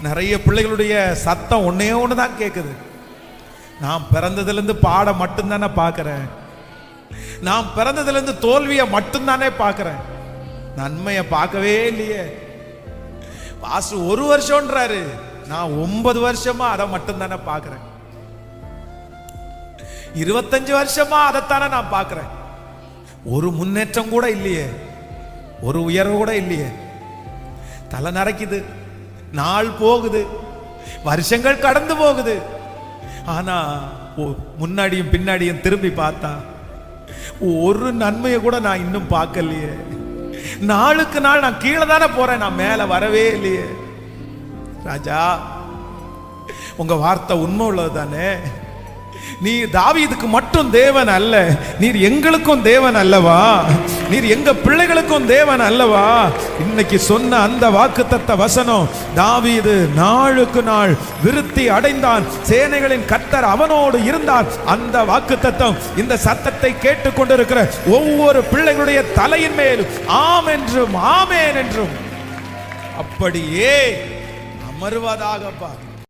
நிறைய பிள்ளைகளுடைய சத்தம் ஒன்னே ஒண்ணுதான் கேக்குது. நான் பிறந்ததுல இருந்து பாட மட்டும்தானே பாக்குறேன், நான் பிறந்ததுல இருந்து தோல்வியை மட்டும்தானே பாக்குறேன், நன்மையை பார்க்கவே இல்லையே. பாஸ்டர் 1 வருஷம்ன்றாரு, நான் 9 வருஷமா அதை மட்டும்தானே பாக்குறேன், 25 வருஷமா அதைத்தானே நான் பாக்குறேன். ஒரு முன்னேற்றம் கூட இல்லையே, ஒரு உயர்வு கூட இல்லையே. தலை நரைக்குது, நாள் போகுது, வருஷங்கள் கடந்து போகுது. ஆனா முன்னாடியும் பின்னாடியும் திரும்பி பார்த்தா ஒரு நன்மையை கூட நான் இன்னும் பார்க்கலையே. நாளுக்கு நாள் நான் கீழே தானே போறேன், நான் மேல வரவே இல்லையே. ராஜா, உங்க வார்த்தை உண்மை உள்ளது தானே. நீ தாவீதுக்கு மட்டும் தேவன் அல்ல, நீர் எங்களுக்கும் தேவன் அல்லவா, நீர் எங்க பிள்ளைகளுக்கும் தேவன் அல்லவா. இன்னைக்கு சொன்ன அந்த வாக்குத்தத்த வசனம், தாவீது நாளுக்கு நாள் விருத்தி அடைந்தான், சேனைகளின் கர்த்தர் அவனோடு இருந்தார். அந்த வாக்குத்தத்தம் இந்த சத்தத்தை கேட்டுக்கொண்டிருக்கிற ஒவ்வொரு பிள்ளைகளுடைய தலையின் மேலும் ஆம் என்றும் ஆமேன் என்றும் அப்படியே அமர்வதாகப்பா.